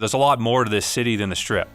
There's a lot more to this city than the Strip.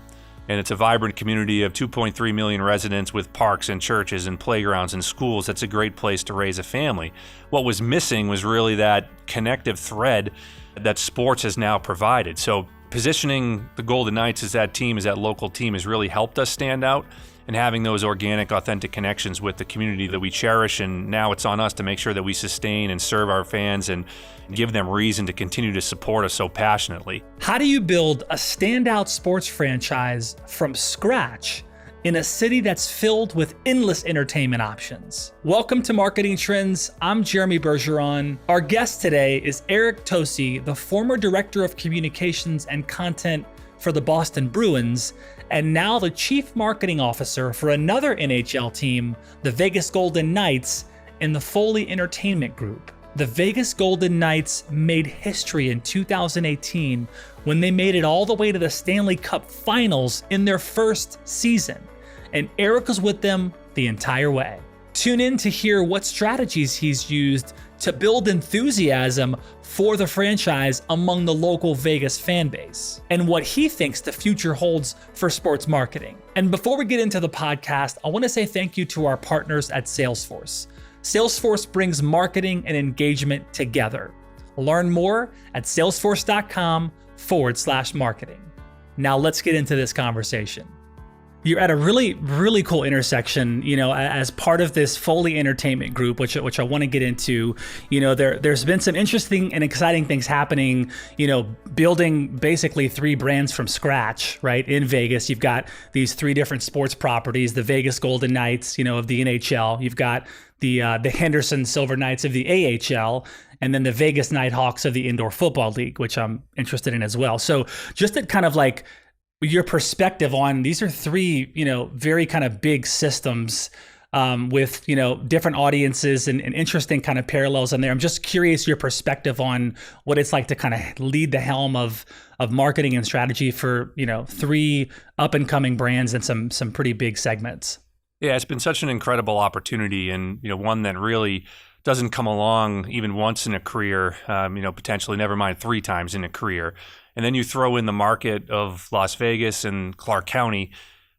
And it's a vibrant community of 2.3 million residents with parks and churches and playgrounds and schools. That's a great place to raise a family. What was missing was really that connective thread that sports has now provided. So positioning the Golden Knights as that team, as that local team, has really helped us stand out, and having those organic, authentic connections with the community that we cherish. And now it's on us to make sure that we sustain and serve our fans and give them reason to continue to support us so passionately. How do you build a standout sports franchise from scratch in a city that's filled with endless entertainment options? Welcome to Marketing Trends. I'm Jeremy Bergeron. Our guest today is Eric Tosi, the former Director of Communications and Content for the Boston Bruins, and now the Chief Marketing Officer for another NHL team, the Vegas Golden Knights, in the Foley Entertainment Group. The Vegas Golden Knights made history in 2018 when they made it all the way to the Stanley Cup Finals in their first season, and Eric was with them the entire way. Tune in to hear what strategies he's used to build enthusiasm for the franchise among the local Vegas fan base, and what he thinks the future holds for sports marketing. And before we get into the podcast, I want to say thank you to our partners at Salesforce. Salesforce brings marketing and engagement together. Learn more at salesforce.com/marketing. Now let's get into this conversation. You're at a really, really cool intersection, as part of this Foley Entertainment Group, which I want to get into. There's been some interesting and exciting things happening, building basically three brands from scratch, right? In Vegas, you've got these three different sports properties, the Vegas Golden Knights, of the NHL. You've got the Henderson Silver Knights of the AHL, and then the Vegas Nighthawks of the Indoor Football League, which I'm interested in as well. So just to kind of like your perspective on these are three, very kind of big systems with, different audiences and interesting kind of parallels in there. I'm just curious your perspective on what it's like to kind of lead the helm of marketing and strategy for, three up and coming brands and some pretty big segments. Yeah, it's been such an incredible opportunity, and, one that really doesn't come along even once in a career, potentially never mind 3 times in a career. And then you throw in the market of Las Vegas and Clark County,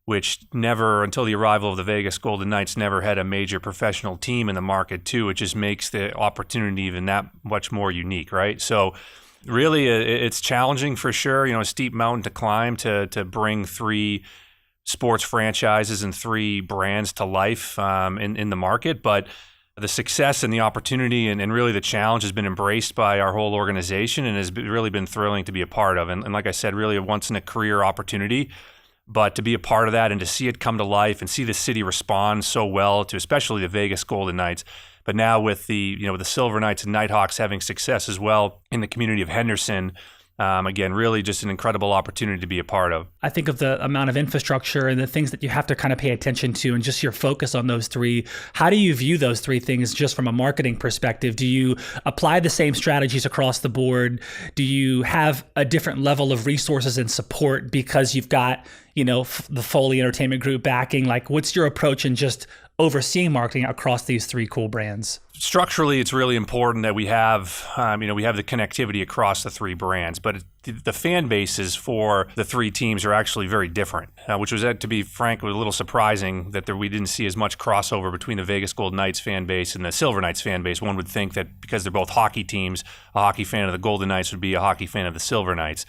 which never, until the arrival of the Vegas Golden Knights, never had a major professional team in the market too. It just makes the opportunity even that much more unique, right? So really it's challenging for sure, a steep mountain to climb to bring 3 sports franchises and 3 brands to life in the market. But the success and the opportunity and really the challenge has been embraced by our whole organization and has really been thrilling to be a part of. And like I said, really a once-in-a-career opportunity. But to be a part of that and to see it come to life and see the city respond so well to especially the Vegas Golden Knights, but now with the the Silver Knights and Nighthawks having success as well in the community of Henderson, again, really just an incredible opportunity to be a part of. I think of the amount of infrastructure and the things that you have to kind of pay attention to and just your focus on those 3. How do you view those 3 things just from a marketing perspective? Do you apply the same strategies across the board? Do you have a different level of resources and support because you've got, the Foley Entertainment Group backing? Like, what's your approach in just overseeing marketing across these 3 cool brands? Structurally, it's really important that we have, we have the connectivity across the 3 brands, but the fan bases for the 3 teams are actually very different, which was, to be frank, a little surprising that we didn't see as much crossover between the Vegas Golden Knights fan base and the Silver Knights fan base. One would think that because they're both hockey teams, a hockey fan of the Golden Knights would be a hockey fan of the Silver Knights.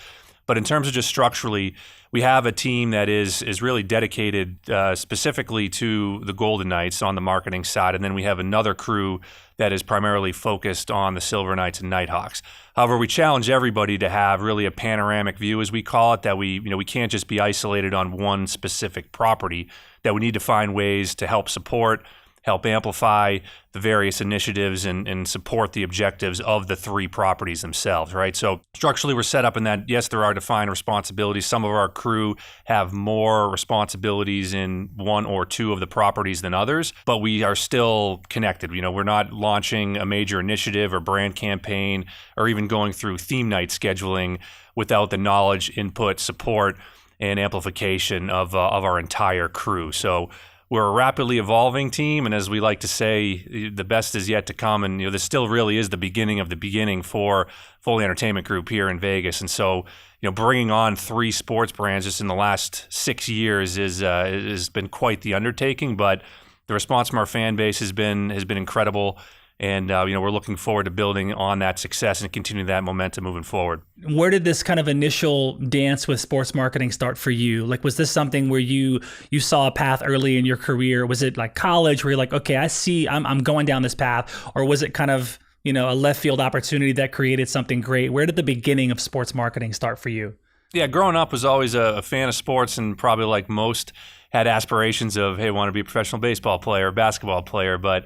But in terms of just structurally, we have a team that is really dedicated specifically to the Golden Knights on the marketing side, and then we have another crew that is primarily focused on the Silver Knights and Nighthawks. However, we challenge everybody to have really a panoramic view, as we call it, that we can't just be isolated on one specific property, that we need to find ways to help support, help amplify the various initiatives and support the objectives of the 3 properties themselves, right? So structurally, we're set up in that, yes, there are defined responsibilities. Some of our crew have more responsibilities in 1 or 2 of the properties than others, but we are still connected. We're not launching a major initiative or brand campaign or even going through theme night scheduling without the knowledge, input, support, and amplification of our entire crew. So we're a rapidly evolving team, and as we like to say, the best is yet to come. And this still really is the beginning of the beginning for Foley Entertainment Group here in Vegas. And so, bringing on 3 sports brands just in the last 6 years has been quite the undertaking. But the response from our fan base has been incredible. And we're looking forward to building on that success and continuing that momentum moving forward. Where did this kind of initial dance with sports marketing start for you? Like, was this something where you saw a path early in your career? Was it like college where you're like, okay, I see I'm going down this path? Or was it kind of, a left field opportunity that created something great? Where did the beginning of sports marketing start for you? Yeah, growing up was always a fan of sports, and probably like most had aspirations of, hey, I want to be a professional baseball player, basketball player, but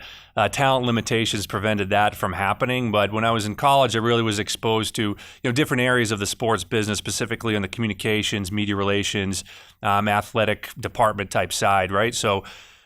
talent limitations prevented that from happening. But when I was in college, I really was exposed to different areas of the sports business, specifically on the communications, media relations, athletic department type side, right? So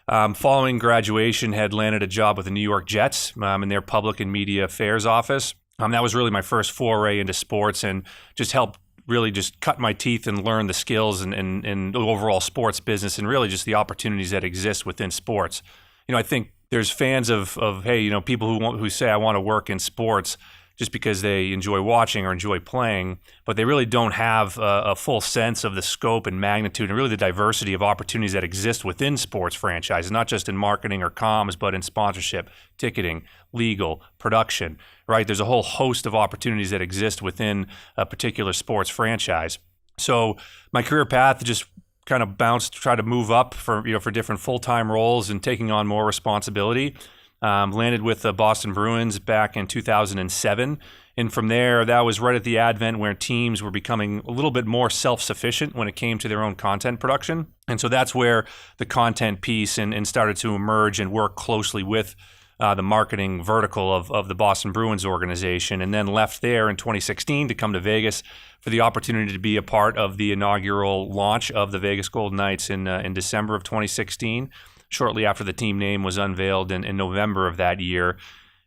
following graduation, had landed a job with the New York Jets in their public and media affairs office. That was really my first foray into sports, and just helped really just cut my teeth and learn the skills and the overall sports business, and really just the opportunities that exist within sports. I think there's fans of hey, people who say I want to work in sports just because they enjoy watching or enjoy playing, but they really don't have a full sense of the scope and magnitude and really the diversity of opportunities that exist within sports franchises, not just in marketing or comms, but in sponsorship, ticketing, legal, production, right? There's a whole host of opportunities that exist within a particular sports franchise. So my career path just kind of bounced, try to move up for different full-time roles and taking on more responsibility. Landed with the Boston Bruins back in 2007. And from there, that was right at the advent where teams were becoming a little bit more self-sufficient when it came to their own content production. And so that's where the content piece and started to emerge and work closely with the marketing vertical of the Boston Bruins organization, and then left there in 2016 to come to Vegas for the opportunity to be a part of the inaugural launch of the Vegas Golden Knights in December of 2016. Shortly after the team name was unveiled in November of that year,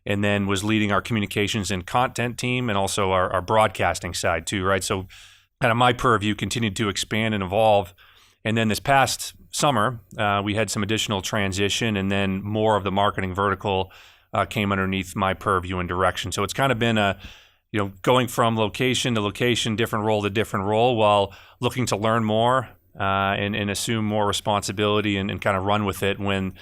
and then was leading our communications and content team and also our broadcasting side too, right? So kind of my purview continued to expand and evolve. And then this past summer, we had some additional transition, and then more of the marketing vertical came underneath my purview and direction. So it's kind of been going from location to location, different role to different role, while looking to learn more and assume more responsibility and kind of run with it when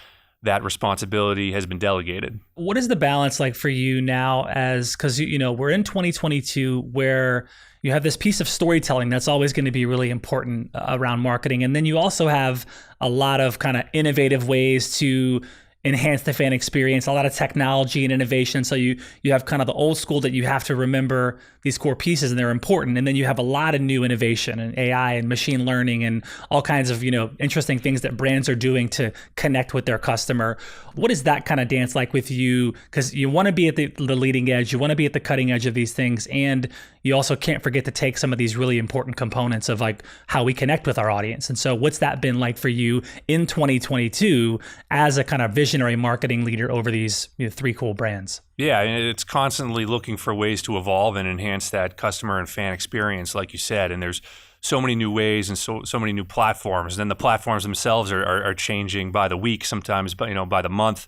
that responsibility has been delegated. What is the balance like for you now, because we're in 2022 where you have this piece of storytelling that's always going to be really important around marketing, and then you also have a lot of kind of innovative ways to enhance the fan experience, a lot of technology and innovation. So you have kind of the old school that you have to remember these core pieces, and they're important. And then you have a lot of new innovation and AI and machine learning and all kinds of, interesting things that brands are doing to connect with their customer. What is that kind of dance like with you? Because you want to be at the leading edge, you want to be at the cutting edge of these things. And you also can't forget to take some of these really important components of like how we connect with our audience. And so what's that been like for you in 2022 as a kind of visionary marketing leader over these 3 cool brands? Yeah, it's constantly looking for ways to evolve and enhance that customer and fan experience, like you said. And there's so many new ways and so many new platforms. And then the platforms themselves are changing by the week, sometimes by the month,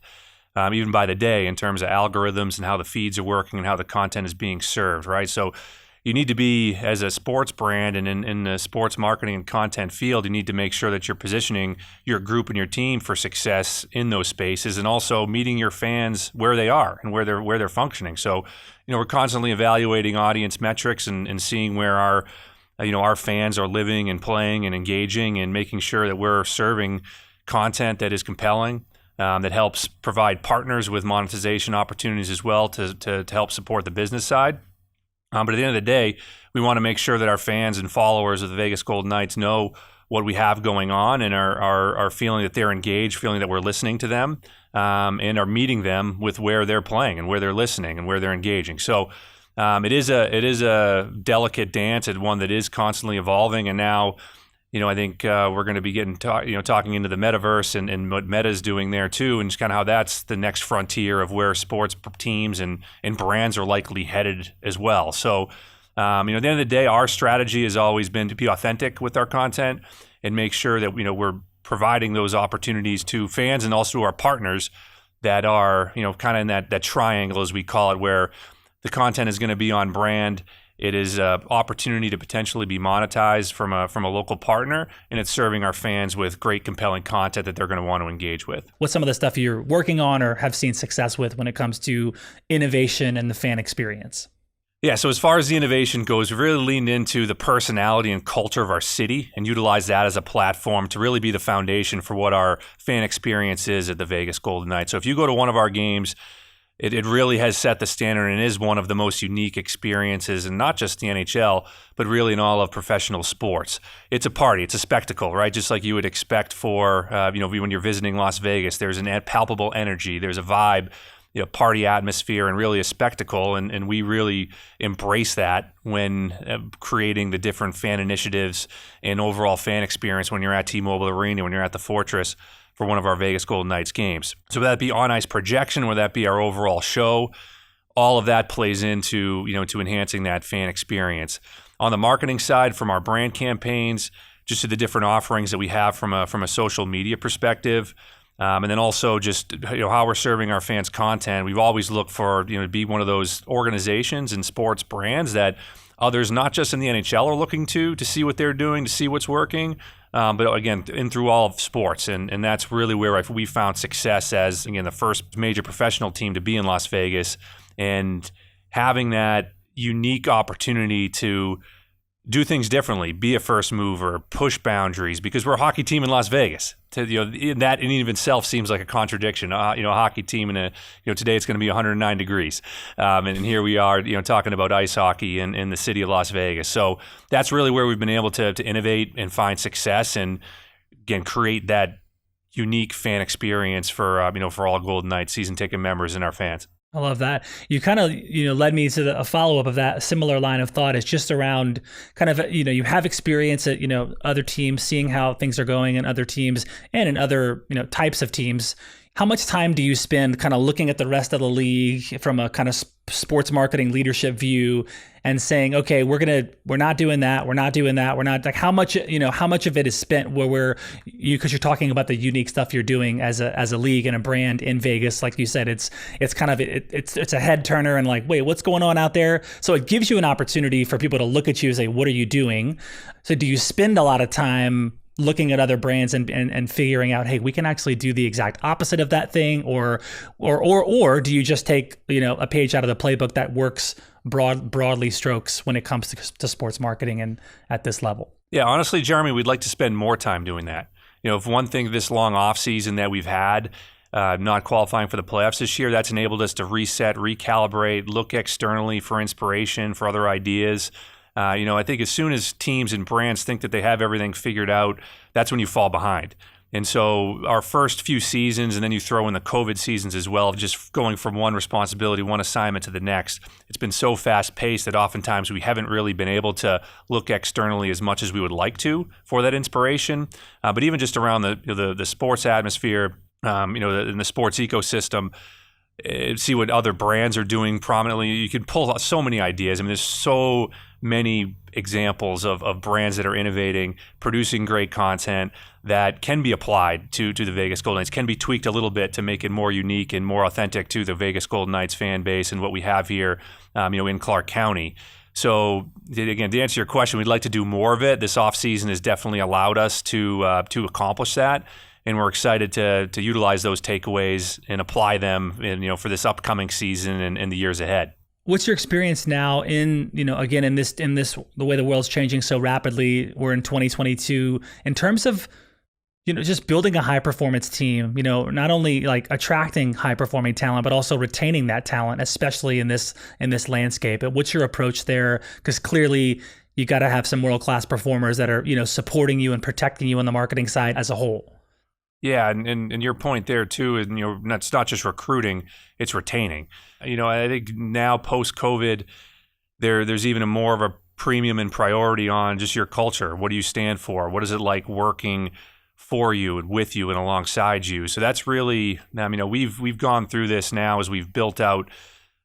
even by the day, in terms of algorithms and how the feeds are working and how the content is being served, right? So you need to be, as a sports brand and in the sports marketing and content field, you need to make sure that you're positioning your group and your team for success in those spaces, and also meeting your fans where they are and where they're functioning. So, we're constantly evaluating audience metrics and seeing where our fans are living and playing and engaging, and making sure that we're serving content that is compelling, that helps provide partners with monetization opportunities as well to help support the business side. But at the end of the day, we want to make sure that our fans and followers of the Vegas Golden Knights know what we have going on and are feeling that they're engaged, feeling that we're listening to them, and are meeting them with where they're playing and where they're listening and where they're engaging. So it is a delicate dance, and one that is constantly evolving. And now, I think we're going to be getting talking into the metaverse and what Meta's doing there too, and just kind of how that's the next frontier of where sports teams and brands are likely headed as well. So, at the end of the day, our strategy has always been to be authentic with our content and make sure that we're providing those opportunities to fans and also to our partners that are, kind of in that triangle, as we call it, where the content is going to be on brand. It is an opportunity to potentially be monetized from a local partner, and it's serving our fans with great, compelling content that they're going to want to engage with. What's some of the stuff you're working on or have seen success with when it comes to innovation and the fan experience? Yeah, so as far as the innovation goes, we've really leaned into the personality and culture of our city and utilized that as a platform to really be the foundation for what our fan experience is at the Vegas Golden Knights. So if you go to one of our games, it really has set the standard and is one of the most unique experiences, and not just the NHL, but really in all of professional sports. It's a party. It's a spectacle, right? Just like you would expect for, when you're visiting Las Vegas, there's an palpable energy, there's a vibe, party atmosphere, and really a spectacle. And we really embrace that when creating the different fan initiatives and overall fan experience when you're at T-Mobile Arena, when you're at the Fortress for one of our Vegas Golden Knights games. So whether that be on-ice projection, whether that be our overall show, all of that plays into, to enhancing that fan experience. On the marketing side, from our brand campaigns, just to the different offerings that we have from a social media perspective, and then also just how we're serving our fans content. We've always looked for to be one of those organizations and sports brands that others, not just in the NHL, are looking to see what they're doing, to see what's working. But again, in through all of sports, and that's really where we found success as, again, the first major professional team to be in Las Vegas, and having that unique opportunity to do things differently, be a first mover, push boundaries, because we're a hockey team in Las Vegas. That in even itself seems like a contradiction. A hockey team today it's going to be 109 degrees, and here we are, talking about ice hockey in the city of Las Vegas. So that's really where we've been able to innovate and find success, and again create that unique fan experience for all Golden Knights season ticket members and our fans. I love that. You kind of, led me to a follow-up of that similar line of thought. It's just around kind of, you have experience at, other teams, seeing how things are going in other teams and in other, types of teams. How much time do you spend kind of looking at the rest of the league from a kind of sports marketing leadership view and saying, okay, we're not doing that. We're not doing that. We're not, like, how much of it is spent because you're talking about the unique stuff you're doing as a league and a brand in Vegas. Like you said, it's kind of, it's a head turner and like, wait, what's going on out there? So it gives you an opportunity for people to look at you and say, what are you doing? So do you spend a lot of time looking at other brands and figuring out, hey, we can actually do the exact opposite of that thing, or do you just take a page out of the playbook that works broadly strokes when it comes to sports marketing and at this level? Yeah, honestly, Jeremy, we'd like to spend more time doing that. If one thing this long off season that we've had, not qualifying for the playoffs this year, that's enabled us to reset, recalibrate, look externally for inspiration, for other ideas. I think as soon as teams and brands think that they have everything figured out, that's when you fall behind. And so our first few seasons, and then you throw in the COVID seasons as well, just going from one responsibility, one assignment to the next, it's been so fast-paced that oftentimes we haven't really been able to look externally as much as we would like to for that inspiration. But even just around the sports atmosphere, in the sports ecosystem, see what other brands are doing prominently. You can pull out so many ideas. I mean, there's so many examples of brands that are innovating, producing great content that can be applied to the Vegas Golden Knights, can be tweaked a little bit to make it more unique and more authentic to the Vegas Golden Knights fan base and what we have here, in Clark County. So again, to answer your question, we'd like to do more of it. This offseason has definitely allowed us to accomplish that. And we're excited to utilize those takeaways and apply them for this upcoming season and the years ahead. What's your experience now in this the way the world's changing so rapidly? We're in 2022 in terms of just building a high performance team, not only like attracting high performing talent, but also retaining that talent, especially in this landscape. What's your approach there? Because clearly you got to have some world-class performers that are, supporting you and protecting you on the marketing side as a whole. Yeah, and your point there too is, it's not just recruiting, it's retaining. I think now post-COVID, there's even more of a premium and priority on just your culture. What do you stand for? What is it like working for you and with you and alongside you? So that's really, we've gone through this now as we've built out,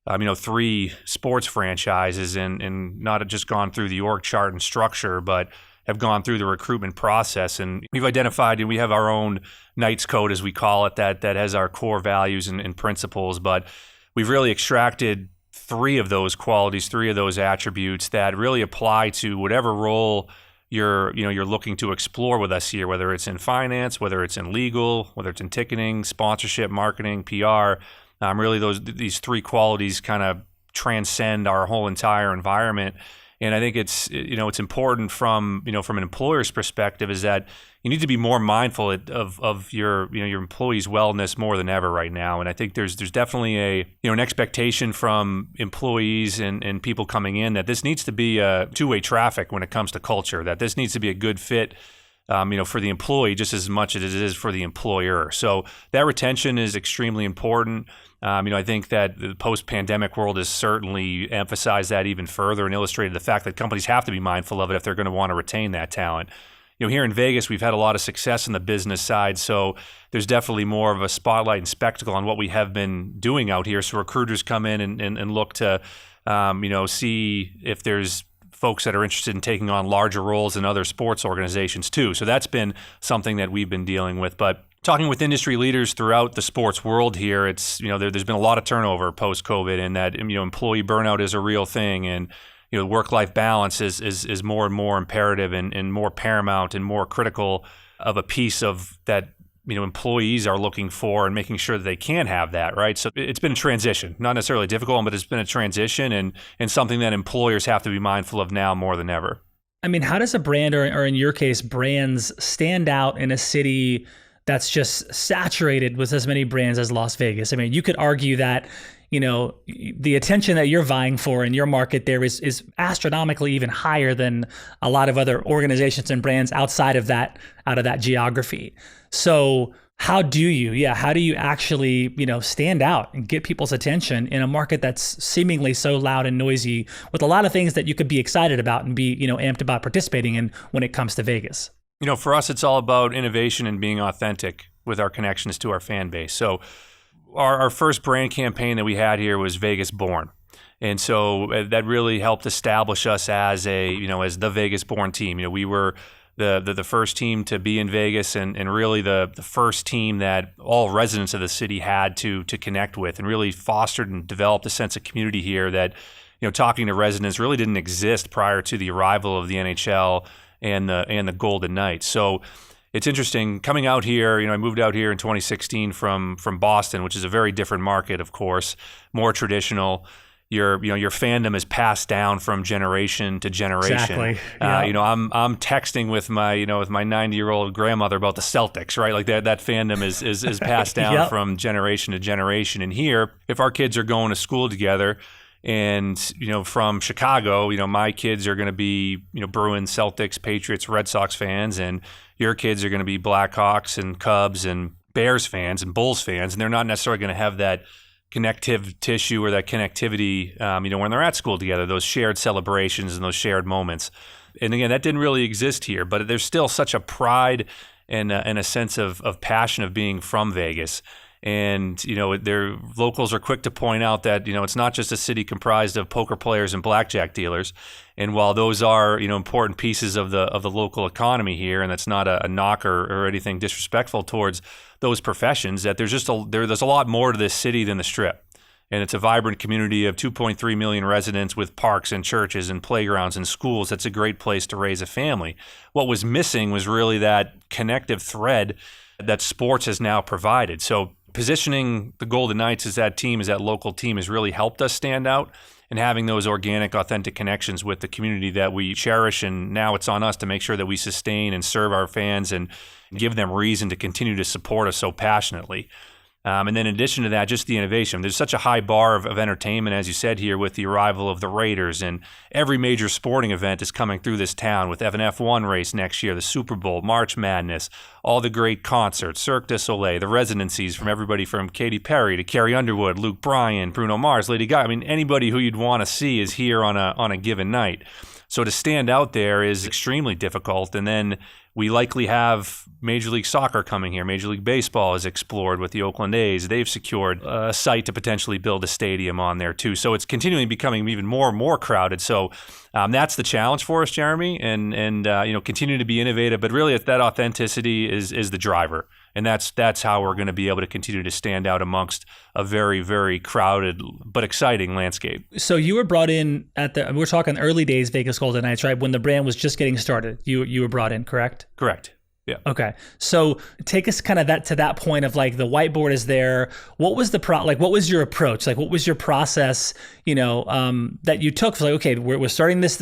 3 sports franchises and not just gone through the org chart and structure, but have gone through the recruitment process. And we've identified, and we have our own Knights Code, as we call it, that has our core values and principles. But we've really extracted three of those qualities, three of those attributes that really apply to whatever role you're looking to explore with us here, whether it's in finance, whether it's in legal, whether it's in ticketing, sponsorship, marketing, PR. Really, these three qualities kind of transcend our whole entire environment. And I think it's important from an employer's perspective is that you need to be more mindful of your employees' wellness more than ever right now. And I think there's definitely an expectation from employees and people coming in that this needs to be a two-way traffic when it comes to culture, that this needs to be a good fit for the employee just as much as it is for the employer. So that retention is extremely important. I think that the post-pandemic world has certainly emphasized that even further and illustrated the fact that companies have to be mindful of it if they're going to want to retain that talent. Here in Vegas, we've had a lot of success in the business side, so there's definitely more of a spotlight and spectacle on what we have been doing out here. So recruiters come in and look to, see if there's folks that are interested in taking on larger roles in other sports organizations too. So that's been something that we've been dealing with. But talking with industry leaders throughout the sports world here, it's there's been a lot of turnover post-COVID, and that employee burnout is a real thing, and work-life balance is more and more imperative and more paramount and more critical of a piece of that employees are looking for and making sure that they can have that, right? So it's been a transition, not necessarily difficult, but it's been a transition and something that employers have to be mindful of now more than ever. I mean, how does a brand, or in your case, brands, stand out in a city that's just saturated with as many brands as Las Vegas? I mean, you could argue that the attention that you're vying for in your market there is astronomically even higher than a lot of other organizations and brands out of that geography. So how do you actually, stand out and get people's attention in a market that's seemingly so loud and noisy with a lot of things that you could be excited about and be, amped about participating in when it comes to Vegas? For us, it's all about innovation and being authentic with our connections to our fan base. So our first brand campaign that we had here was Vegas Born. And so that really helped establish us as as the Vegas Born team. We were the first team to be in Vegas and really the first team that all residents of the city had to connect with, and really fostered and developed a sense of community here that, talking to residents really didn't exist prior to the arrival of the NHL and the Golden Knights. So it's interesting coming out here. I moved out here in 2016 from Boston, which is a very different market, of course, more traditional. Your fandom is passed down from generation to generation. Exactly. Yeah. I'm texting with my 90-year-old grandmother about the Celtics, right? Like that fandom is passed down Yep. from generation to generation. And here, if our kids are going to school together, and from Chicago, my kids are going to be Bruins, Celtics, Patriots, Red Sox fans, and your kids are going to be Blackhawks and Cubs and Bears fans and Bulls fans, and they're not necessarily going to have that connective tissue or that connectivity, when they're at school together, those shared celebrations and those shared moments. And again, that didn't really exist here, but there's still such a pride and a sense of passion of being from Vegas. And, their locals are quick to point out that, it's not just a city comprised of poker players and blackjack dealers. And while those are, important pieces of the local economy here, and that's not a knock or anything disrespectful towards those professions, that there's a lot more to this city than the Strip. And it's a vibrant community of 2.3 million residents with parks and churches and playgrounds and schools. That's a great place to raise a family. What was missing was really that connective thread that sports has now provided. So positioning the Golden Knights as that local team has really helped us stand out, and having those organic, authentic connections with the community that we cherish. And now it's on us to make sure that we sustain and serve our fans and give them reason to continue to support us so passionately. And then in addition to that, just the innovation. There's such a high bar of entertainment, as you said here, with the arrival of the Raiders, and every major sporting event is coming through this town with an F1 race next year, the Super Bowl, March Madness, all the great concerts, Cirque du Soleil, the residencies from everybody from Katy Perry to Carrie Underwood, Luke Bryan, Bruno Mars, Lady Gaga. I mean, anybody who you'd want to see is here on a given night. So to stand out there is extremely difficult. And then we likely have Major League Soccer coming here. Major League Baseball is explored with the Oakland A's. They've secured a site to potentially build a stadium on there too. So it's continually becoming even more and more crowded. So that's the challenge for us, Jeremy, and continue to be innovative. But really, that authenticity is the driver, and that's how we're going to be able to continue to stand out amongst a very, very crowded but exciting landscape. So you were brought in we're talking early days Vegas Golden Knights, right? When the brand was just getting started, you were brought in, correct? Correct. Yeah. Okay. So take us kind of to that point of like the whiteboard is there. What was what was your approach? Like, what was your process, that you took for like, okay, we're starting this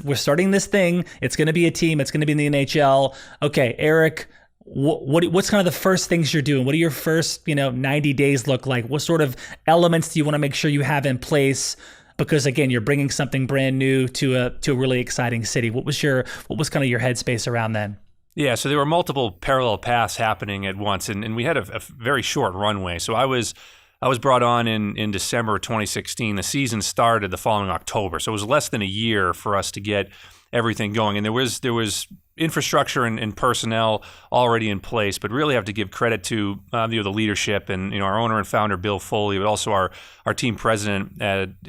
thing. It's going to be a team. It's going to be in the NHL. Okay, Eric, what's kind of the first things you're doing? What do your first, 90 days look like? What sort of elements do you want to make sure you have in place? Because again, you're bringing something brand new to a really exciting city. What was kind of your headspace around then? Yeah, so there were multiple parallel paths happening at once, and we had a very short runway. So I was brought on in December 2016. The season started the following October, so it was less than a year for us to get everything going. And there was infrastructure and personnel already in place, but really have to give credit to the leadership and our owner and founder Bill Foley, but also our team president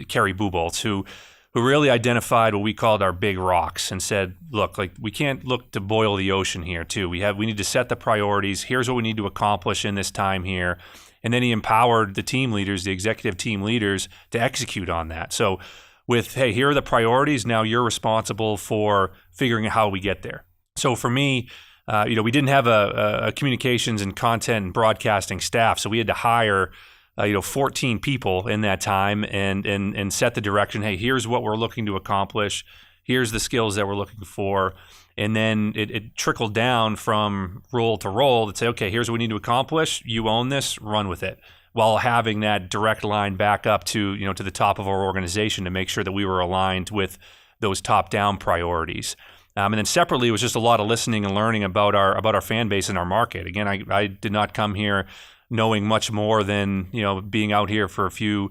Kerry Buboltz, who really identified what we called our big rocks and said, look, like we can't look to boil the ocean here too. We need to set the priorities. Here's what we need to accomplish in this time here. And then he empowered the team leaders, the executive team leaders, to execute on that. So with, hey, here are the priorities. Now you're responsible for figuring out how we get there. So for me, we didn't have a communications and content and broadcasting staff. So we had to hire 14 people in that time and set the direction. Hey, here's what we're looking to accomplish. Here's the skills that we're looking for. And then it trickled down from role to role to say, okay, here's what we need to accomplish. You own this, run with it. While having that direct line back up to the top of our organization to make sure that we were aligned with those top-down priorities. And then separately, it was just a lot of listening and learning about our fan base and our market. Again, I did not come here knowing much more than being out here for a few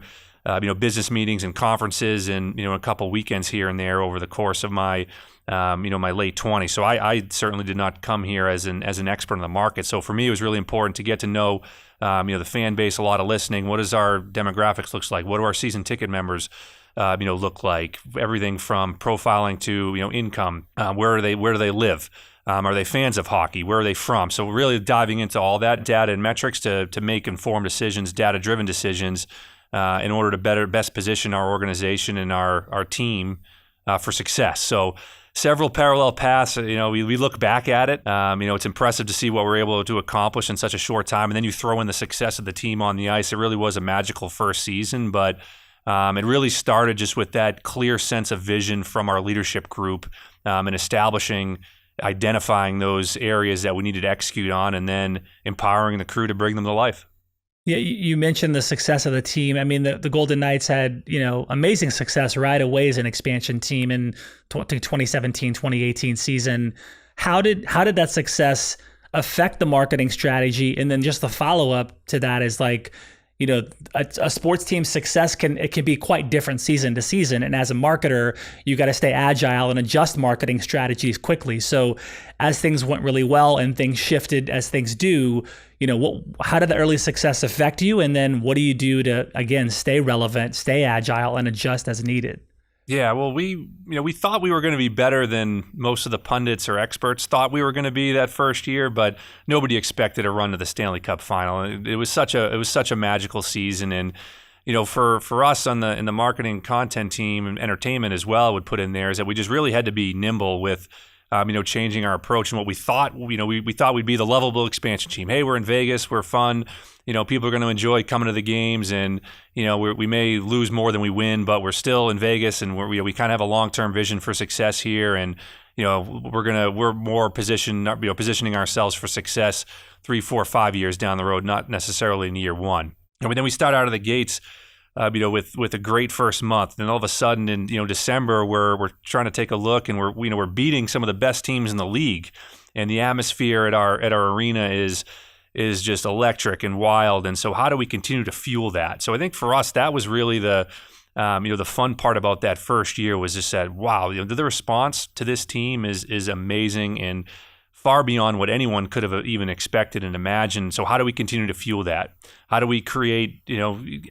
business meetings and conferences and a couple weekends here and there over the course of my my late 20s. So I certainly did not come here as an expert in the market. So for me, it was really important to get to know the fan base, a lot of listening. What does our demographics looks like? What do our season ticket members look like? Everything from profiling to income. Where do they live? Are they fans of hockey? Where are they from? So really diving into all that data and metrics to make informed decisions, data-driven decisions, in order to best position our organization and our team for success. So several parallel paths. We look back at it. It's impressive to see what we're able to accomplish in such a short time. And then you throw in the success of the team on the ice. It really was a magical first season, but it really started just with that clear sense of vision from our leadership group and identifying those areas that we needed to execute on, and then empowering the crew to bring them to life. Yeah, you mentioned the success of the team. I mean, the Golden Knights had, amazing success right away as an expansion team in 2017, 2018 season. How did that success affect the marketing strategy? And then just the follow-up to that is like, a sports team's success can be quite different season to season. And as a marketer, you got to stay agile and adjust marketing strategies quickly. So as things went really well and things shifted as things do, how did the early success affect you? And then what do you do to, again, stay relevant, stay agile, and adjust as needed? Yeah, well, we thought we were going to be better than most of the pundits or experts thought we were going to be that first year, but nobody expected a run to the Stanley Cup Final. It was such a magical season, and for us in the marketing content team and entertainment as well, would put in there is that we just really had to be nimble with changing our approach and what we thought. We thought we'd be the lovable expansion team. Hey, we're in Vegas, we're fun. People are going to enjoy coming to the games, and we may lose more than we win, but we're still in Vegas, and we kind of have a long-term vision for success here, and we're more positioning ourselves for success 3, 4, 5 years down the road, not necessarily in year one. And then we start out of the gates, with a great first month. Then all of a sudden in December, we're trying to take a look, and we're beating some of the best teams in the league, and the atmosphere at our arena is just electric and wild. And so how do we continue to fuel that? So I think for us, that was really the The fun part about that first year was just that, wow, the response to this team is amazing and far beyond what anyone could have even expected and imagined. So how do we continue to fuel that? How do we create,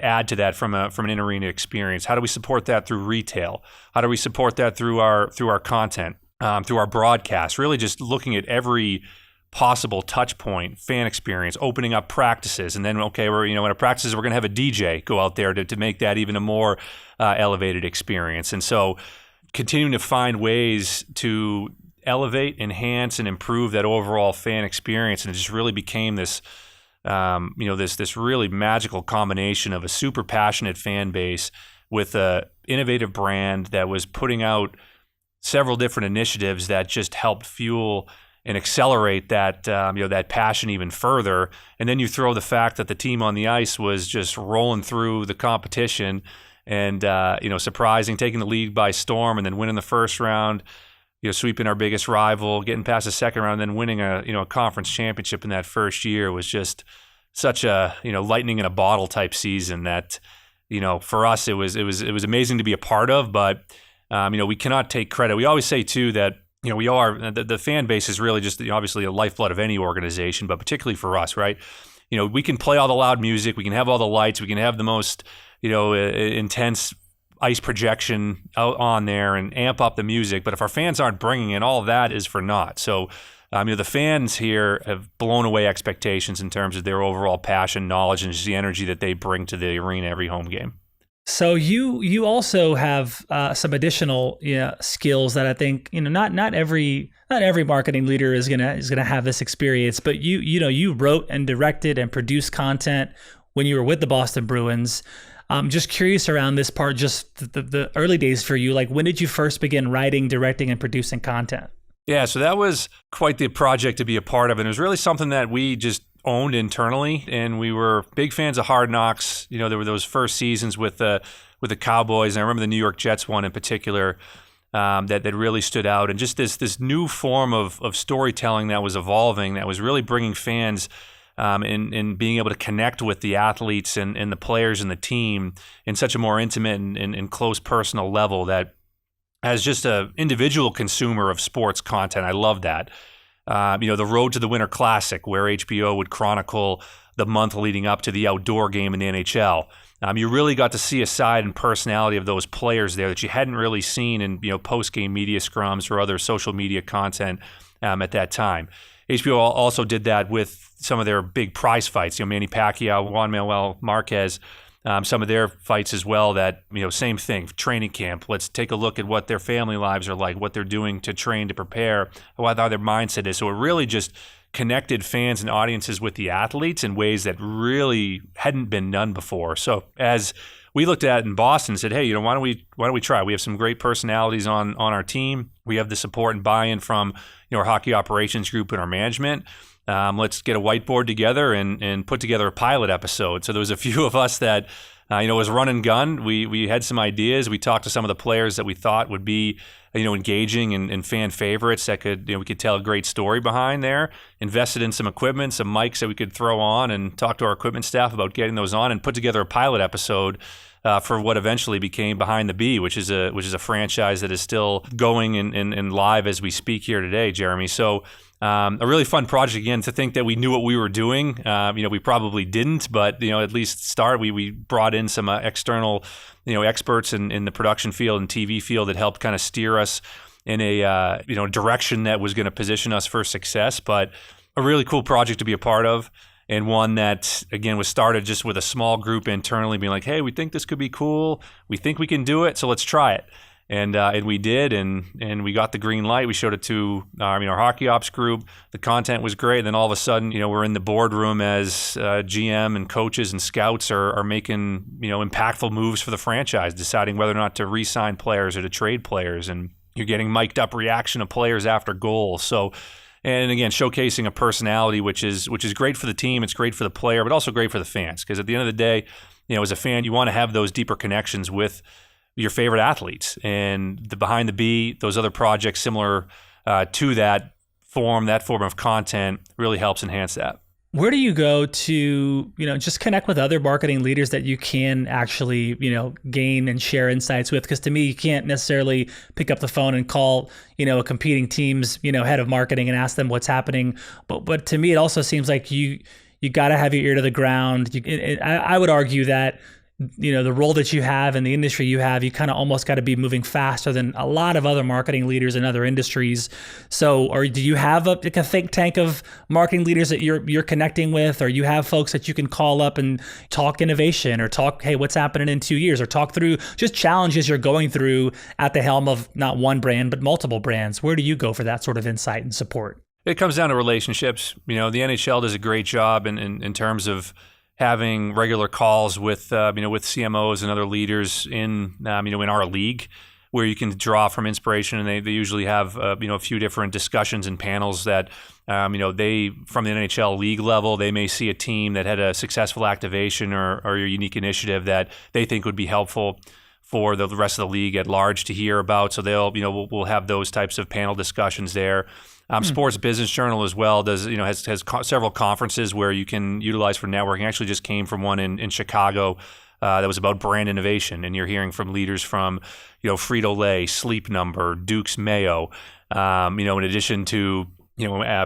add to that from an in-arena experience? How do we support that through retail? How do we support that through our content, through our broadcast? Really just looking at every possible touch point, fan experience, opening up practices, and then we're in our practices we're going to have a DJ go out there to make that even a more elevated experience. And so continuing to find ways to elevate, enhance, and improve that overall fan experience, and it just really became this this really magical combination of a super passionate fan base with a innovative brand that was putting out several different initiatives that just helped fuel and accelerate that that passion even further. And then you throw the fact that the team on the ice was just rolling through the competition and surprising, taking the league by storm, and then winning the first round, sweeping our biggest rival, getting past the second round, and then winning a conference championship in that first year was just such a lightning in a bottle type season that for us it was amazing to be a part of. But we cannot take credit. We always say too that we are the fan base is really just obviously a lifeblood of any organization, but particularly for us, right? We can play all the loud music, we can have all the lights, we can have the most intense ice projection out on there and amp up the music, but if our fans aren't bringing it, all of that is for naught. So the fans here have blown away expectations in terms of their overall passion, knowledge, and just the energy that they bring to the arena every home game. So you also have some additional skills that I think not every marketing leader is gonna have this experience, but you wrote and directed and produced content when you were with the Boston Bruins. I'm just curious around this part, just the early days for you. Like, when did you first begin writing, directing, and producing content? Yeah, so that was quite the project to be a part of, and it was really something that we just owned internally, and we were big fans of Hard Knocks. There were those first seasons with the Cowboys, and I remember the New York Jets one in particular that really stood out, and just this new form of storytelling that was evolving, that was really bringing fans in being able to connect with the athletes and the players and the team in such a more intimate and close personal level. That as just an individual consumer of sports content, I love that. The Road to the Winter Classic, where HBO would chronicle the month leading up to the outdoor game in the NHL. You really got to see a side and personality of those players there that you hadn't really seen in post-game media scrums or other social media content at that time. HBO also did that with some of their big prize fights. Manny Pacquiao, Juan Manuel Marquez, some of their fights as well. That same thing, training camp. Let's take a look at what their family lives are like, what they're doing to train, to prepare, what their mindset is. So it really just connected fans and audiences with the athletes in ways that really hadn't been done before. So as we looked at it in Boston and said, hey, why don't we try? We have some great personalities on our team. We have the support and buy-in from our hockey operations group and our management. Let's get a whiteboard together and put together a pilot episode. So there was a few of us that was run and gun. We had some ideas. We talked to some of the players that we thought would be engaging and fan favorites that we could tell a great story behind there. Invested in some equipment, some mics that we could throw on, and talk to our equipment staff about getting those on, and put together a pilot episode for what eventually became Behind the B, which is a franchise that is still going and live as we speak here today, Jeremy. So a really fun project, again, to think that we knew what we were doing. We probably didn't, but at least start. We brought in some external experts in the production field and TV field that helped kind of steer us in a direction that was going to position us for success. But a really cool project to be a part of, and one that, again, was started just with a small group internally being like, hey, we think this could be cool. We think we can do it, so let's try it. And we did, and we got the green light. We showed it to our hockey ops group. The content was great. And then all of a sudden, we're in the boardroom as GM and coaches and scouts are making impactful moves for the franchise, deciding whether or not to re-sign players or to trade players. And you're getting mic'd up reaction of players after goals. So, and again, showcasing a personality which is great for the team. It's great for the player, but also great for the fans. Because at the end of the day, as a fan, you want to have those deeper connections with your favorite athletes, and the Behind the B, those other projects similar to that form of content really helps enhance that. Where do you go to, just connect with other marketing leaders that you can actually, gain and share insights with? Because to me, you can't necessarily pick up the phone and call, a competing team's, head of marketing and ask them what's happening. But to me, it also seems like you got to have your ear to the ground. I would argue that the role that you have in the industry you have, you kind of almost got to be moving faster than a lot of other marketing leaders in other industries. So, or do you have a think tank of marketing leaders that you're connecting with, or you have folks that you can call up and talk innovation, or talk, hey, what's happening in 2 years, or talk through just challenges you're going through at the helm of not one brand, but multiple brands? Where do you go for that sort of insight and support? It comes down to relationships. The NHL does a great job in terms of having regular calls with with CMOs and other leaders in in our league, where you can draw from inspiration, and they usually have a few different discussions and panels that they, from the NHL league level, they may see a team that had a successful activation or a unique initiative that they think would be helpful for the rest of the league at large to hear about. So we'll have those types of panel discussions there. Sports Business Journal as well has several conferences where you can utilize for networking. Actually, just came from one in Chicago that was about brand innovation, and you're hearing from leaders from Frito-Lay, Sleep Number, Duke's Mayo, in addition to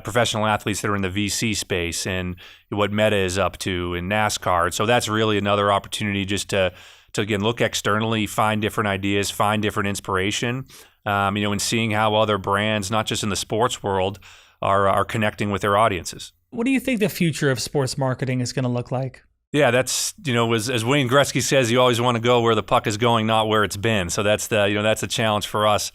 professional athletes that are in the VC space and what Meta is up to in NASCAR. So that's really another opportunity just to again look externally, find different ideas, find different inspiration. And seeing how other brands, not just in the sports world, are connecting with their audiences. What do you think the future of sports marketing is going to look like? Yeah, that's as Wayne Gretzky says, you always want to go where the puck is going, not where it's been. So that's that's a challenge for us.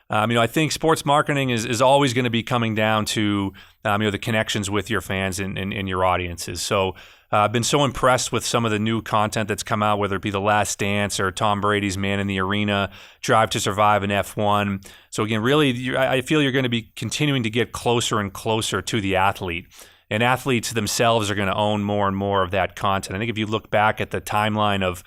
I think sports marketing is always going to be coming down to the connections with your fans and your audiences. So I've been so impressed with some of the new content that's come out, whether it be The Last Dance or Tom Brady's Man in the Arena, Drive to Survive in F1. So again, really, I feel you're going to be continuing to get closer and closer to the athlete. And athletes themselves are going to own more and more of that content. I think if you look back at the timeline of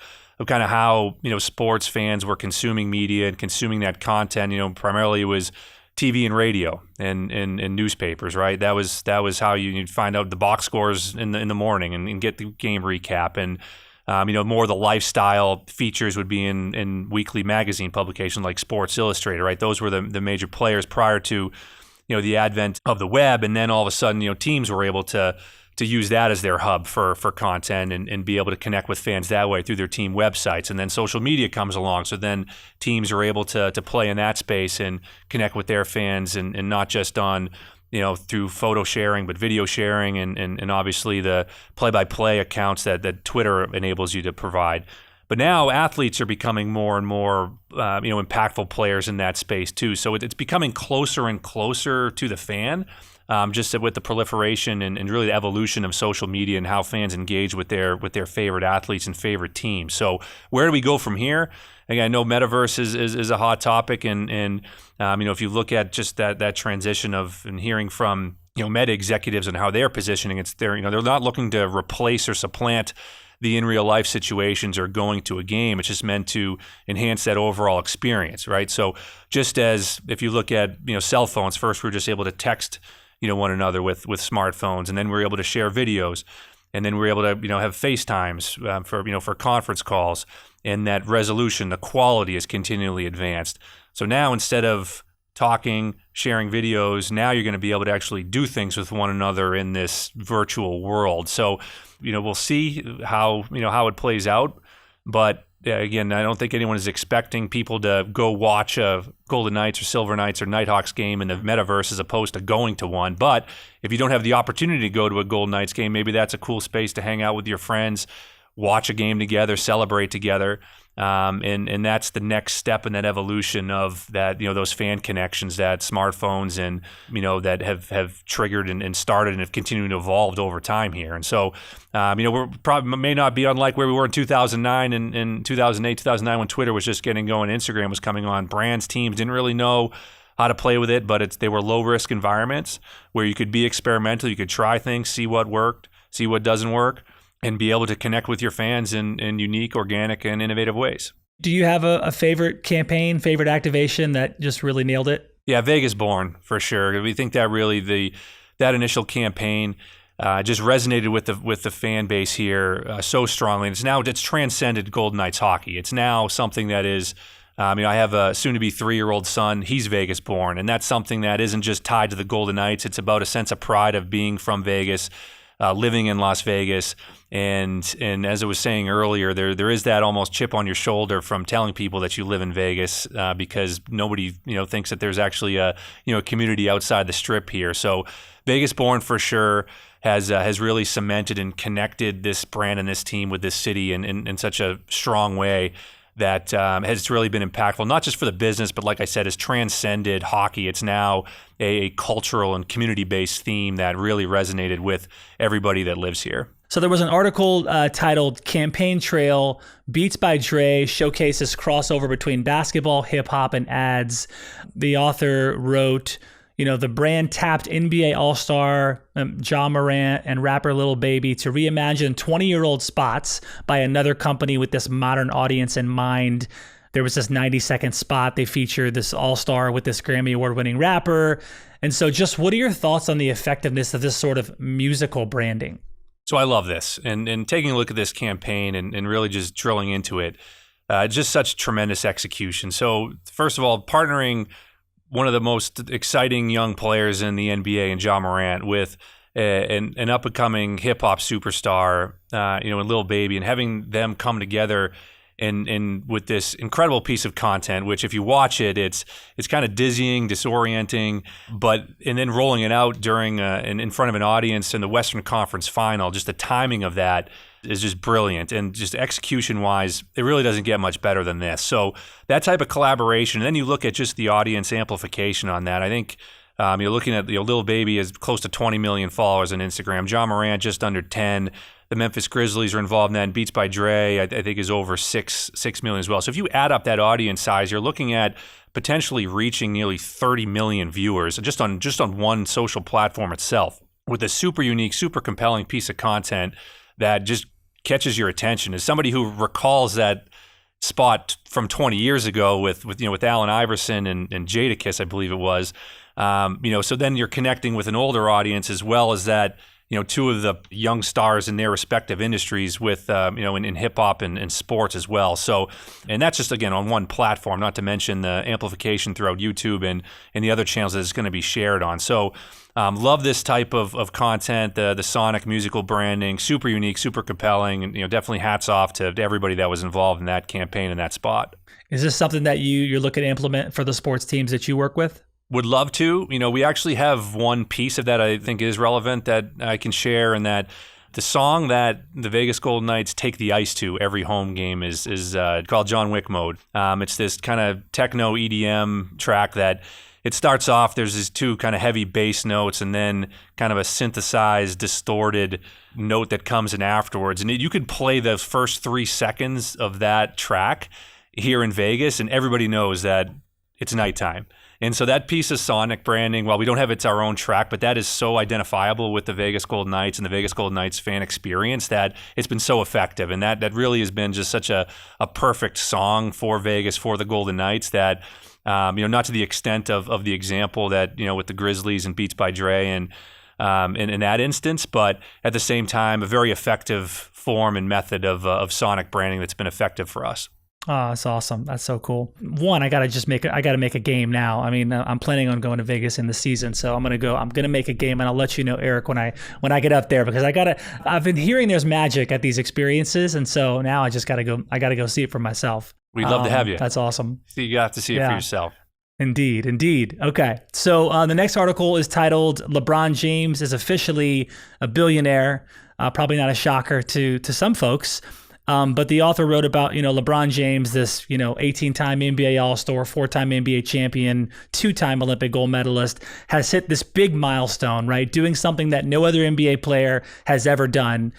kind of how sports fans were consuming media and consuming that content, primarily it was TV and radio and newspapers, right? That was how you'd find out the box scores in the morning and get the game recap. And more of the lifestyle features would be in weekly magazine publications like Sports Illustrated, right? Those were the major players prior to the advent of the web. And then all of a sudden teams were able to use that as their hub for content and be able to connect with fans that way through their team websites. And then social media comes along. So then teams are able to play in that space and connect with their fans and not just on, through photo sharing, but video sharing and obviously the play-by-play accounts that Twitter enables you to provide. But now athletes are becoming more and more, impactful players in that space too. So it's becoming closer and closer to the fan. Just with the proliferation and really the evolution of social media and how fans engage with their favorite athletes and favorite teams. So where do we go from here? Again, I know metaverse is a hot topic, and if you look at just that transition of and hearing from Meta executives and how they're positioning, they're not looking to replace or supplant the in real life situations or going to a game. It's just meant to enhance that overall experience, right? So just as if you look at cell phones, first we were just able to text one another with smartphones, and then we're able to share videos, and then we're able to have FaceTimes for conference calls, and that resolution, the quality is continually advanced. So now instead of talking, sharing videos, now you're going to be able to actually do things with one another in this virtual world. So we'll see how it plays out, but again, I don't think anyone is expecting people to go watch a Golden Knights or Silver Knights or Nighthawks game in the metaverse as opposed to going to one. But if you don't have the opportunity to go to a Golden Knights game, maybe that's a cool space to hang out with your friends, watch a game together, celebrate together. And that's the next step in that evolution of that, those fan connections that smartphones and, that have triggered and started and have continued to evolve over time here. And so, we're probably may not be unlike where we were in 2009 and 2008, 2009 when Twitter was just getting going, Instagram was coming on. Brands, teams didn't really know how to play with it, but they were low risk environments where you could be experimental, you could try things, see what worked, see what doesn't work, and be able to connect with your fans in unique, organic, and innovative ways. Do you have a favorite campaign, favorite activation that just really nailed it? Yeah, Vegas Born, for sure. We think that really that initial campaign, just resonated with the fan base here so strongly. And it's transcended Golden Knights hockey. It's now something that is, I have a soon-to-be 3-year-old son. He's Vegas-born, and that's something that isn't just tied to the Golden Knights. It's about a sense of pride of being from Vegas, living in Las Vegas. And as I was saying earlier, there is that almost chip on your shoulder from telling people that you live in Vegas because nobody thinks that there's actually a community outside the Strip here. So Vegas-born for sure has really cemented and connected this brand and this team with this city in such a strong way that has really been impactful, not just for the business, but like I said, has transcended hockey. It's now a cultural and community-based theme that really resonated with everybody that lives here. So there was an article titled Campaign Trail, Beats by Dre showcases crossover between basketball, hip-hop, and ads. The author wrote, the brand tapped NBA All-Star Ja Morant and rapper Lil Baby to reimagine 20-year-old spots by another company with this modern audience in mind. There was this 90-second spot. They featured this All-Star with this Grammy Award-winning rapper. And so just what are your thoughts on the effectiveness of this sort of musical branding? So I love this, and taking a look at this campaign and really just drilling into it, just such tremendous execution. So first of all, partnering one of the most exciting young players in the NBA and Ja Morant with an up-and-coming hip-hop superstar, and Lil Baby, and having them come together and with this incredible piece of content, which if you watch it, it's kind of dizzying, disorienting, and then rolling it out during in front of an audience in the Western Conference Final, just the timing of that is just brilliant. And just execution-wise, it really doesn't get much better than this. So that type of collaboration, and then you look at just the audience amplification on that. I think you're looking at Lil Baby has close to 20 million followers on Instagram. Ja Morant just under 10. The Memphis Grizzlies are involved in that. And Beats by Dre, I think, is over 6 million as well. So if you add up that audience size, you're looking at potentially reaching nearly 30 million viewers just on one social platform itself, with a super unique, super compelling piece of content that just catches your attention. As somebody who recalls that spot from 20 years ago with Allen Iverson and Jadakiss, I believe it was, so then you're connecting with an older audience as well as that. Two of the young stars in their respective industries with, in hip hop and sports as well. So, and that's just, again, on one platform, not to mention the amplification throughout YouTube and the other channels that it's going to be shared on. So, love this type of content, the sonic musical branding, super unique, super compelling, and, definitely hats off to everybody that was involved in that campaign and that spot. Is this something that you're looking to implement for the sports teams that you work with? Would love to. We actually have one piece of that I think is relevant that I can share, and that the song that the Vegas Golden Knights take the ice to every home game is called John Wick Mode. It's this kind of techno EDM track that it starts off, there's these two kind of heavy bass notes and then kind of a synthesized, distorted note that comes in afterwards. And you could play the first 3 seconds of that track here in Vegas, and everybody knows that it's nighttime. And so that piece of sonic branding, while we don't have our own track, but that is so identifiable with the Vegas Golden Knights and the Vegas Golden Knights fan experience that it's been so effective. And that really has been just such a perfect song for Vegas, for the Golden Knights that, not to the extent of the example that, with the Grizzlies and Beats by Dre and in that instance, but at the same time, a very effective form and method of sonic branding that's been effective for us. Oh, that's awesome. That's so cool. One, I got to make a game now. I mean, I'm planning on going to Vegas in the season, so I'm going to make a game, and I'll let you know, Eric, when I get up there, because I've been hearing there's magic at these experiences, and so now I got to go see it for myself. We'd love to have you. That's awesome. So you got to see it for yourself. Indeed. Okay. So the next article is titled "LeBron James is officially a billionaire." Probably not a shocker to some folks. But the author wrote about, LeBron James, this, 18-time NBA All-Star, 4-time NBA champion, 2-time Olympic gold medalist, has hit this big milestone, right? Doing something that no other NBA player has ever done.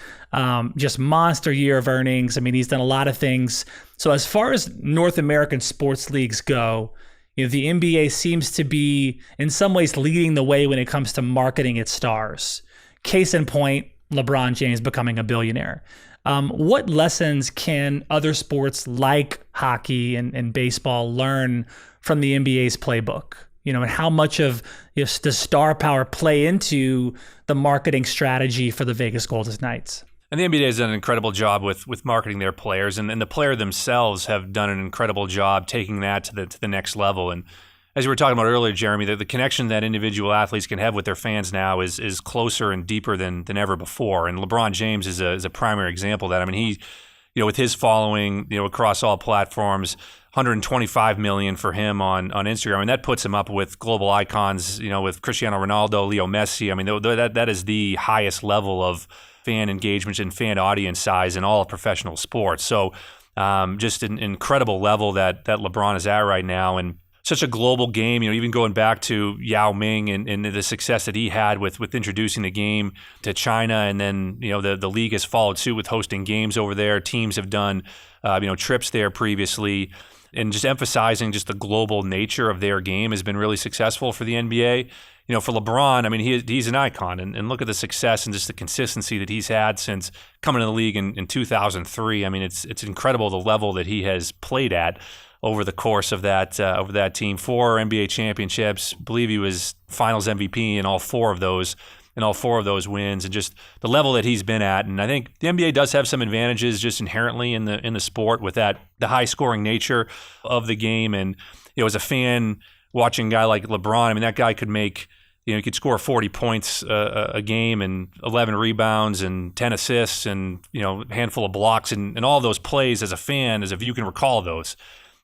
Just monster year of earnings. I mean, he's done a lot of things. So as far as North American sports leagues go, the NBA seems to be, in some ways, leading the way when it comes to marketing its stars. Case in point, LeBron James becoming a billionaire. What lessons can other sports like hockey and baseball learn from the NBA's playbook? and how much of does star power play into the marketing strategy for the Vegas Golden Knights? And the NBA has done an incredible job with marketing their players, and the player themselves have done an incredible job taking that to the next level. And as you were talking about earlier, Jeremy, the connection that individual athletes can have with their fans now is closer and deeper than ever before. And LeBron James is a primary example of that. I mean, he, with his following, across all platforms, 125 million for him on Instagram. I mean, that puts him up with global icons, with Cristiano Ronaldo, Leo Messi. I mean, that is the highest level of fan engagement and fan audience size in all of professional sports. So just an incredible level that LeBron is at right now. And such a global game, even going back to Yao Ming and the success that he had with introducing the game to China. And then, the league has followed suit with hosting games over there. Teams have done, trips there previously. And just emphasizing just the global nature of their game has been really successful for the NBA. For LeBron, I mean, he's an icon. And look at the success and just the consistency that he's had since coming to the league in 2003. I mean, it's incredible the level that he has played at over the course of that team. 4 NBA championships. I believe he was Finals MVP in all four of those wins, and just the level that he's been at. And I think the NBA does have some advantages just inherently in the sport with the high scoring nature of the game. And as a fan watching a guy like LeBron, I mean, that guy could make he could score 40 points a game and 11 rebounds and 10 assists and a handful of blocks and all those plays as a fan, as if you can recall those.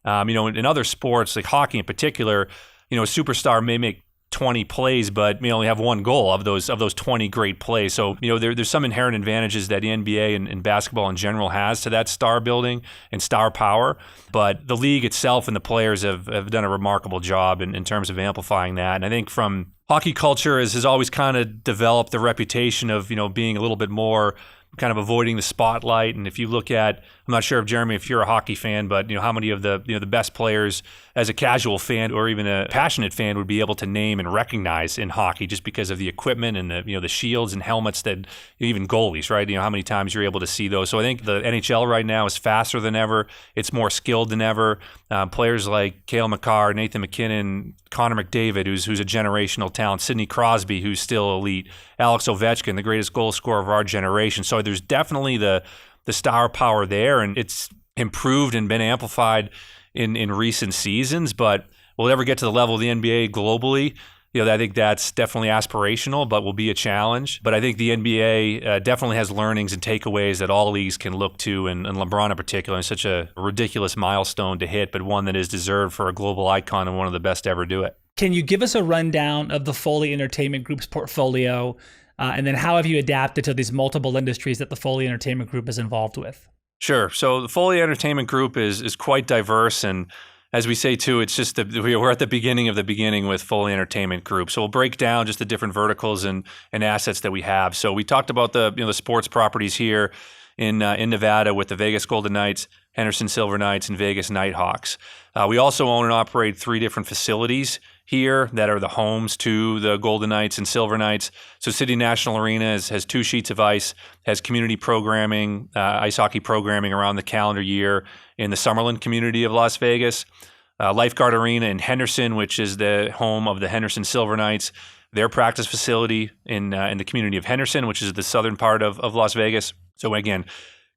In other sports, like hockey in particular, a superstar may make 20 plays, but may only have one goal of those 20 great plays. So, there's some inherent advantages that the NBA and basketball in general has to that star building and star power. But the league itself and the players have done a remarkable job in terms of amplifying that. And I think from hockey culture has always kind of developed the reputation of, being a little bit more kind of avoiding the spotlight. And if you look at, I'm not sure if Jeremy, if you're a hockey fan, but how many of the the best players as a casual fan or even a passionate fan would be able to name and recognize in hockey just because of the equipment and the shields and helmets that even goalies, right? How many times you're able to see those. So I think the NHL right now is faster than ever. It's more skilled than ever. Players like Cale Makar, Nathan McKinnon, Connor McDavid, who's a generational talent, Sidney Crosby, who's still elite, Alex Ovechkin, the greatest goal scorer of our generation. So there's definitely the star power there, and it's improved and been amplified in recent seasons. But will it ever get to the level of the NBA globally? I think that's definitely aspirational, but will be a challenge. But I think the NBA definitely has learnings and takeaways that all leagues can look to, and LeBron in particular is such a ridiculous milestone to hit, but one that is deserved for a global icon and one of the best to ever do it. Can you give us a rundown of the Foley Entertainment Group's portfolio, and then how have you adapted to these multiple industries that the Foley Entertainment Group is involved with? Sure. So the Foley Entertainment Group is quite diverse, and as we say too, it's just we're at the beginning of the beginning with Foley Entertainment Group. So we'll break down just the different verticals and assets that we have. So we talked about the sports properties here in Nevada with the Vegas Golden Knights, Henderson Silver Knights, and Vegas Nighthawks. We also own and operate 3 different facilities here that are the homes to the Golden Knights and Silver Knights. So City National Arena has 2 sheets of ice, has community programming, ice hockey programming around the calendar year in the Summerlin community of Las Vegas. Lifeguard Arena in Henderson, which is the home of the Henderson Silver Knights, their practice facility in the community of Henderson, which is the southern part of Las Vegas. So again,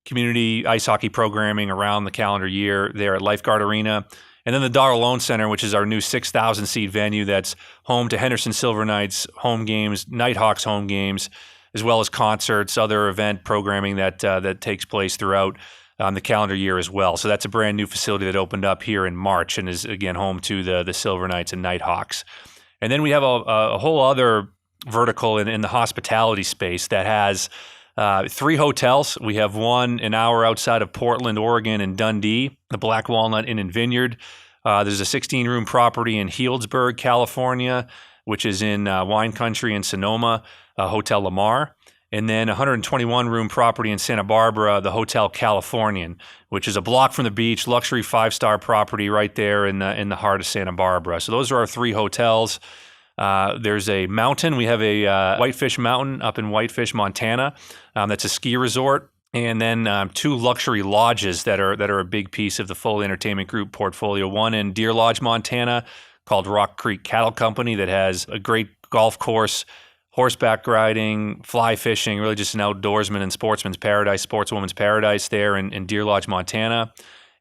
community ice hockey programming around the calendar year there at Lifeguard Arena. And then the Dar Alone Center, which is our new 6,000-seat venue that's home to Henderson Silver Knights home games, Nighthawks home games, as well as concerts, other event programming that takes place throughout the calendar year as well. So that's a brand new facility that opened up here in March and is, again, home to the Silver Knights and Nighthawks. And then we have a whole other vertical in the hospitality space that has 3 hotels. We have one an hour outside of Portland, Oregon, in Dundee, the Black Walnut Inn and Vineyard. There's a 16-room property in Healdsburg, California, which is in wine country in Sonoma, Hotel Lamar. And then a 121-room property in Santa Barbara, the Hotel Californian, which is a block from the beach, luxury 5-star property right there in the heart of Santa Barbara. So those are our 3 hotels. There's a mountain. We have a Whitefish Mountain up in Whitefish, Montana. That's a ski resort. And then 2 luxury lodges that are a big piece of the Foley Entertainment Group portfolio. One in Deer Lodge, Montana, called Rock Creek Cattle Company that has a great golf course, horseback riding, fly fishing, really just an outdoorsman and sportsman's paradise, sportswoman's paradise there in Deer Lodge, Montana.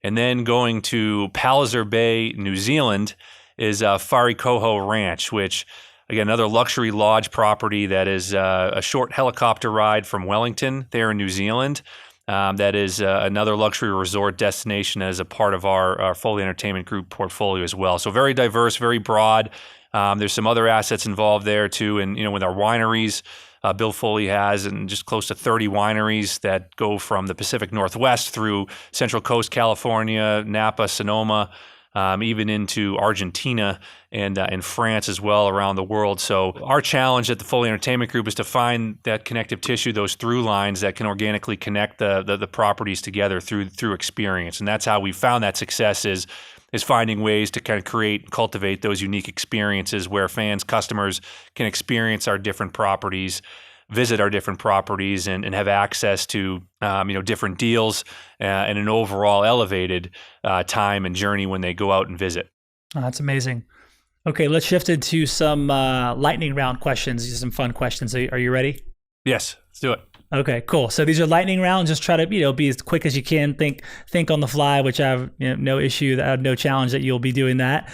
And then going to Palliser Bay, New Zealand, is Wharekoho Ranch, which, again, another luxury lodge property that is a short helicopter ride from Wellington there in New Zealand. That is another luxury resort destination that is a part of our Foley Entertainment Group portfolio as well. So very diverse, very broad. There's some other assets involved there too, and with our wineries, Bill Foley has and just close to 30 wineries that go from the Pacific Northwest through Central Coast, California, Napa, Sonoma, even into Argentina and France as well, around the world. So our challenge at the Foley Entertainment Group is to find that connective tissue, those through lines that can organically connect the properties together through experience. And that's how we found that success is finding ways to kind of create and cultivate those unique experiences where fans, customers can experience our different properties, visit our different properties, and have access to different deals and an overall elevated time and journey when they go out and visit. Oh, that's amazing. Okay, let's shift into some lightning round questions, some fun questions. Are you ready? Yes, let's do it. Okay, cool. So these are lightning rounds. Just try to be as quick as you can. Think on the fly, which I have no issue, no challenge that you'll be doing that.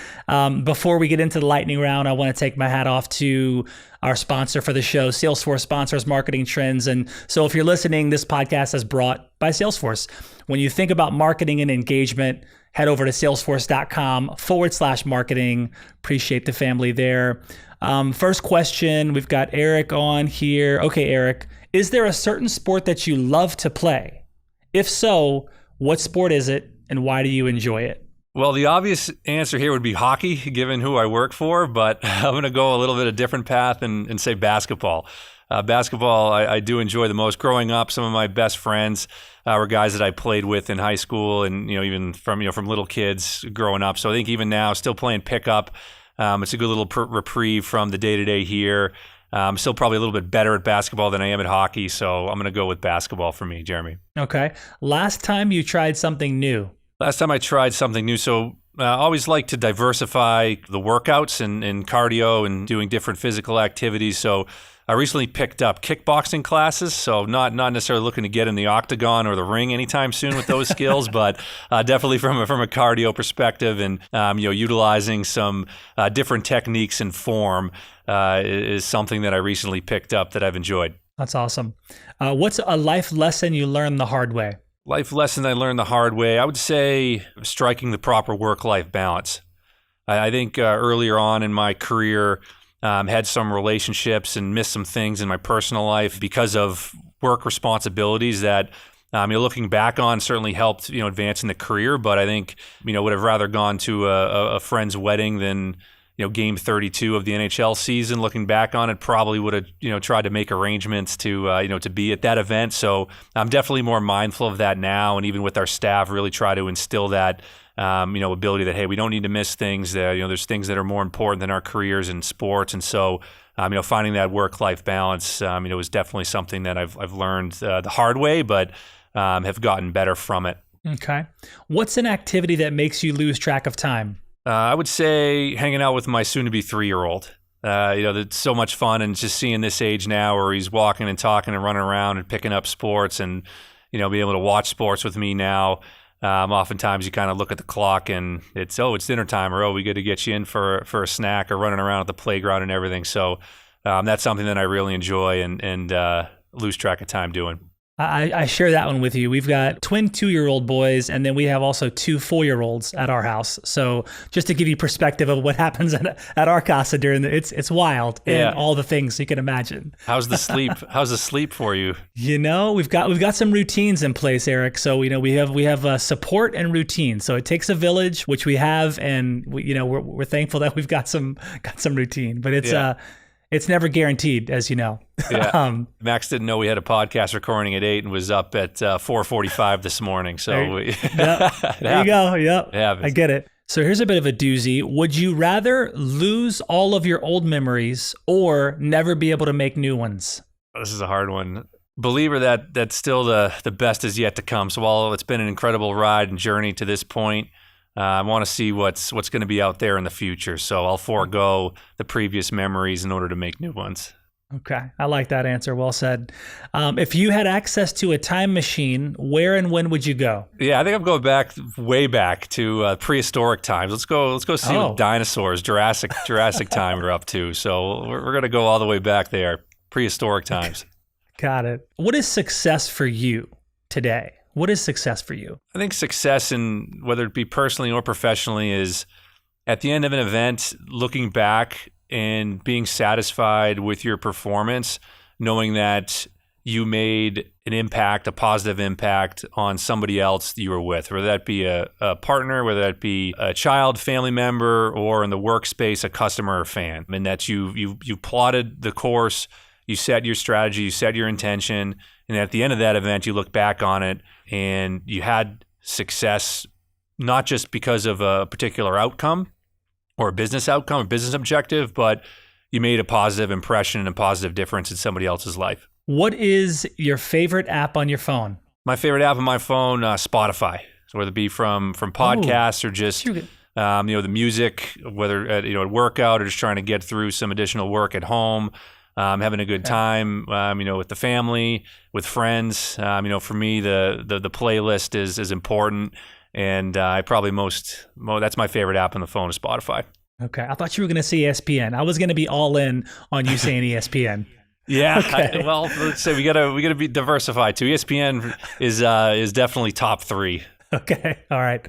Before we get into the lightning round, I want to take my hat off to our sponsor for the show. Salesforce sponsors Marketing Trends. And so if you're listening, this podcast is brought by Salesforce. When you think about marketing and engagement, head over to salesforce.com/marketing. Appreciate the family there. First question, we've got Eric on here. Okay, Eric, is there a certain sport that you love to play? If so, what sport is it and why do you enjoy it? Well, the obvious answer here would be hockey, given who I work for, but I'm going to go a little bit of a different path and say basketball. Basketball, I do enjoy the most. Growing up, some of my best friends were guys that I played with in high school, and even from little kids growing up. So I think even now, still playing pickup, it's a good little reprieve from the day-to-day here. I'm still probably a little bit better at basketball than I am at hockey, so I'm going to go with basketball for me, Jeremy. Okay. Last time you tried something new? Last time I tried something new, so I always like to diversify the workouts and cardio and doing different physical activities. So I recently picked up kickboxing classes, so not necessarily looking to get in the octagon or the ring anytime soon with those skills, but definitely from a cardio perspective and utilizing some different techniques and form is something that I recently picked up that I've enjoyed. That's awesome. What's a life lesson you learned the hard way? Life lesson I learned the hard way, I would say striking the proper work-life balance. I think earlier on in my career, had some relationships and missed some things in my personal life because of work responsibilities that, looking back on, certainly helped, advance in the career. But I think, would have rather gone to a friend's wedding than, game 32 of the NHL season. Looking back on it, probably would have, tried to make arrangements to, to be at that event. So I'm definitely more mindful of that now. And even with our staff, really try to instill that, ability that, hey, we don't need to miss things. There's things that are more important than our careers in sports. And so, finding that work-life balance, is definitely something that I've learned the hard way, but have gotten better from it. Okay. What's an activity that makes you lose track of time? I would say hanging out with my soon-to-be 3-year-old. That's so much fun, and just seeing this age now where he's walking and talking and running around and picking up sports and, being able to watch sports with me now. Oftentimes you kind of look at the clock and it's dinner time, or, we got to get you in for a snack, or running around at the playground and everything. So that's something that I really enjoy and lose track of time doing. I share that one with you. We've got twin 2-year-old boys, and then we have also 2 4-year-olds at our house. So just to give you perspective of what happens at our casa during it's wild, and all the things you can imagine. How's the sleep? How's the sleep for you? We've got some routines in place, Eric. So we have support and routine. So it takes a village, which we have, and we're thankful that we've got some routine. But it's never guaranteed, as you know. Yeah. Max didn't know we had a podcast recording at 8 and was up at 4:45 this morning. So there you go. Yep. I get it. So here's a bit of a doozy. Would you rather lose all of your old memories or never be able to make new ones? This is a hard one. Believer that still the best is yet to come. So while it's been an incredible ride and journey to this point, I want to see what's going to be out there in the future. So I'll forego the previous memories in order to make new ones. Okay, I like that answer. Well said. If you had access to a time machine, where and when would you go? Yeah, I think I'm going way back to prehistoric times. Let's go see what dinosaurs, Jurassic time are up to. So we're going to go all the way back there, prehistoric times. Got it. What is success for you today? What is success for you? I think success, in whether it be personally or professionally, is at the end of an event, looking back and being satisfied with your performance, knowing that you made an impact, a positive impact on somebody else that you were with, whether that be a partner, whether that be a child, family member, or in the workspace, a customer or fan. And that you plotted the course, you set your strategy, you set your intention, and at the end of that event, you look back on it and you had success, not just because of a particular outcome or a business outcome, a business objective, but you made a positive impression and a positive difference in somebody else's life. What is your favorite app on your phone? My favorite app on my phone, Spotify. So whether it be from podcasts or just the music, whether at workout or just trying to get through some additional work at home, having a good time, with the family, with friends. For me, the playlist is important. And I probably that's my favorite app on the phone is Spotify. Okay. I thought you were going to say ESPN. I was going to be all in on you saying ESPN. Yeah. Okay. Let's say we gotta be diversified too. ESPN is definitely top 3. Okay. All right.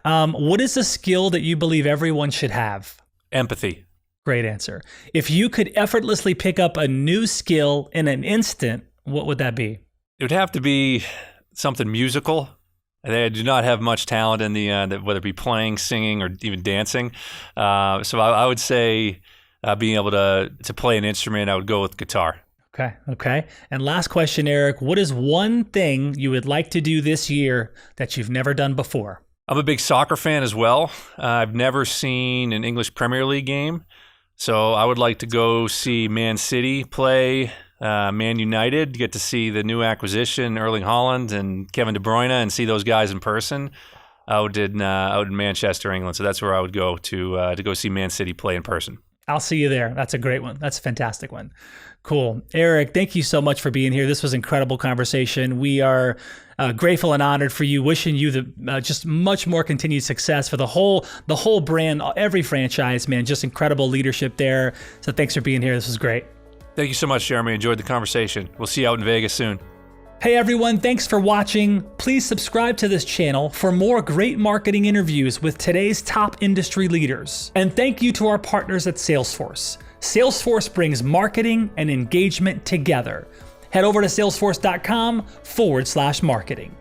What is a skill that you believe everyone should have? Empathy. Great answer. If you could effortlessly pick up a new skill in an instant, what would that be? It would have to be something musical. I do not have much talent in the whether it be playing, singing, or even dancing. So I would say being able to play an instrument, I would go with guitar. Okay. And last question, Eric. What is one thing you would like to do this year that you've never done before? I'm a big soccer fan as well. I've never seen an English Premier League game. So I would like to go see Man City play Man United, get to see the new acquisition, Erling Haaland and Kevin De Bruyne, and see those guys in person out in Manchester, England. So that's where I would go to go see Man City play in person. I'll see you there. That's a great one. That's a fantastic one. Cool. Eric, thank you so much for being here. This was an incredible conversation. We are grateful and honored for you, wishing you the just much more continued success for the whole brand, every franchise, man. Just incredible leadership there. So thanks for being here. This was great. Thank you so much, Jeremy. Enjoyed the conversation. We'll see you out in Vegas soon. Hey everyone, thanks for watching. Please subscribe to this channel for more great marketing interviews with today's top industry leaders. And thank you to our partners at Salesforce. Salesforce brings marketing and engagement together. Head over to salesforce.com/marketing.